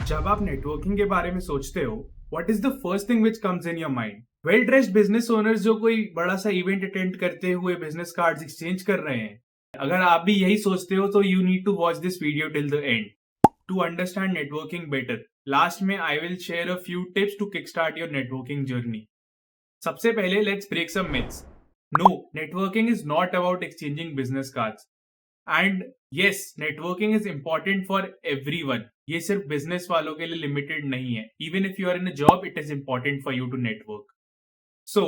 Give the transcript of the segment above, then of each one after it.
जब आप नेटवर्किंग के बारे में सोचते हो, what is the first thing which comes in your mind? Well dressed business owners जो कोई बड़ा सा इवेंट अटेंड करते हुए बिजनेस कार्ड्स एक्सचेंज कर रहे हैं। अगर आप भी यही सोचते हो तो you need to watch this video till the end to understand networking better. Last में I will share a few tips to kick start your networking journey. सबसे पहले let's break some myths. No, networking is not about exchanging business cards. And yes, networking is important for everyone. ये सिर्फ business वालों के लिए limited नहीं है। Even if you are in a job, it is important for you to network. So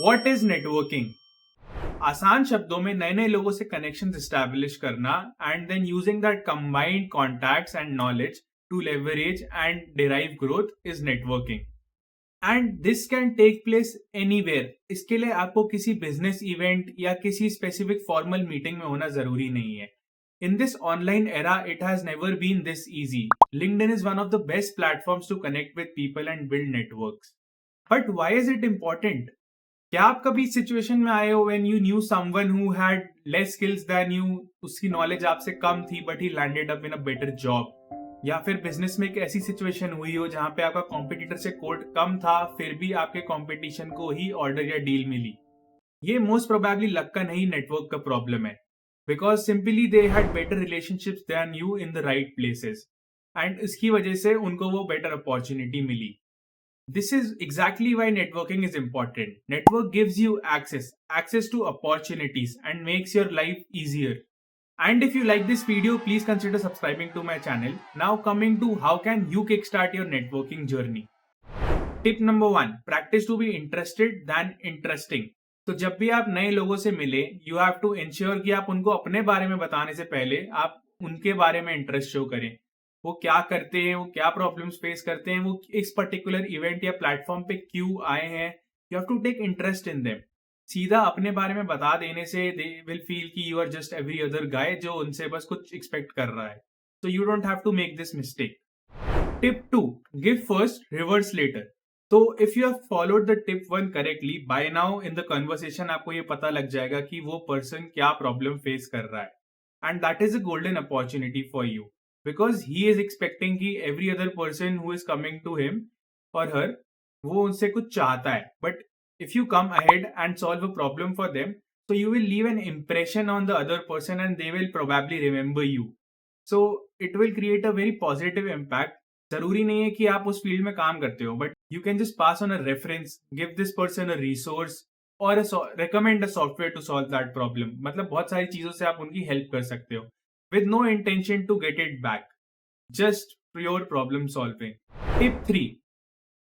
what is networking? आसान शब्दों में नए नए लोगों से कनेक्शन एस्टैब्लिश करना and then using that combined contacts and knowledge to leverage and derive growth is networking. And this can take place anywhere. इसके लिए आपको किसी बिजनेस इवेंट या किसी स्पेसिफिक फॉर्मल मीटिंग में होना जरूरी नहीं है। In this online era it has never been this easy. LinkedIn is one of the best platforms to connect with people and build networks. But why is it important? क्या आप कभी situation में आए हो when you knew someone who had less skills than you, उसकी knowledge आपसे कम थी but he landed up in a better job? या फिर बिजनेस में एक ऐसी सिचुएशन हुई हो जहां पे आपका कॉम्पिटिटर से कोड कम था फिर भी आपके कॉम्पिटिशन को ही ऑर्डर या डील मिली? ये मोस्ट प्रोबेबली लक का नहीं, नेटवर्क का प्रॉब्लम है। Because simply they had better relationships than you in the right places and इसकी वजह से उनको वो बेटर अपॉर्चुनिटी मिली। This is exactly why networking is important. Network gives you access to opportunities and makes your life easier. And if you like this video, please consider subscribing to my channel. Now coming to how can you kickstart your networking journey. Tip number 1, practice to be interested than interesting. तो जब भी आप नए लोगों से मिले, you have to ensure कि आप उनको अपने बारे में बताने से पहले आप उनके बारे में इंटरेस्ट शो करें। वो क्या करते हैं, वो क्या प्रॉब्लम्स फेस करते हैं, वो इस पर्टिकुलर इवेंट या प्लेटफॉर्म पे क्यों आए हैं। You have to take interest in them. सीधा अपने बारे में बता देने से दे विल फील कि you are just every other guy जो उनसे बस कुछ एक्सपेक्ट कर रहा है। तो you don't have to make this mistake. Tip 2, give first receive later. तो if you have followed the tip 1 correctly, by now in the conversation आपको ये पता लग जाएगा कि वो पर्सन क्या प्रॉब्लम फेस कर रहा है and that is a golden opportunity for you because he is expecting कि every other person who is coming to him or her वो उनसे कुछ चाहता है। But if you come ahead and solve a problem for them, so you will leave an impression on the other person and they will probably remember you. So it will create a very positive impact. जरूरी नहीं है कि आप उस field में काम करते हो, but you can just pass on a reference, give this person a resource or recommend a software to solve that problem. मतलब बहुत सारी चीजों से आप उनकी हेल्प कर सकते हो with no intention to get it back. Just pure problem solving. Tip 3,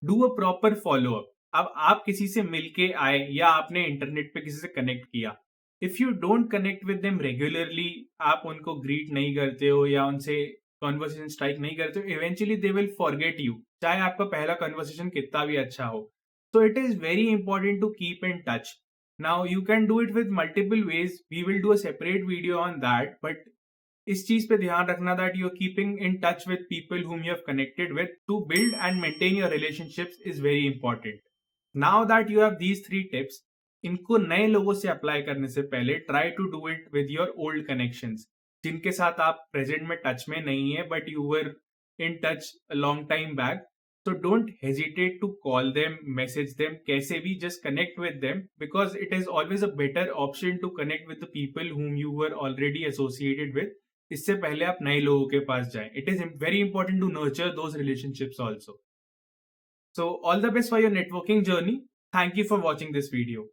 do a proper follow up. अब आप किसी से मिलके आए या आपने इंटरनेट पे किसी से कनेक्ट किया, if you don't connect with them regularly, आप उनको ग्रीट नहीं करते हो या उनसे कॉन्वर्सेशन स्ट्राइक नहीं करते हो, eventually they will forget you, चाहे आपका पहला कन्वर्सेशन कितना भी अच्छा हो। So it is very important to keep in touch. Now you can do it with multiple ways. We will do a separate video on that, but इस चीज पे ध्यान रखना that you are keeping in touch with people whom you have connected with to build and maintain your relationships is very important. Now that you have these 3 tips, इनको नए लोगों से apply करने से पहले try to do it with your old connections जिनके साथ आप प्रेजेंट में टच में नहीं है but you were in touch a long time back. So don't hesitate to call them, message them, कैसे भी just connect with them because it is always a better option to connect with the people whom you were already associated with. इससे पहले आप नए लोगों के पास जाएं. It is very important to nurture those relationships also. So all the best for your networking journey. Thank you for watching this video.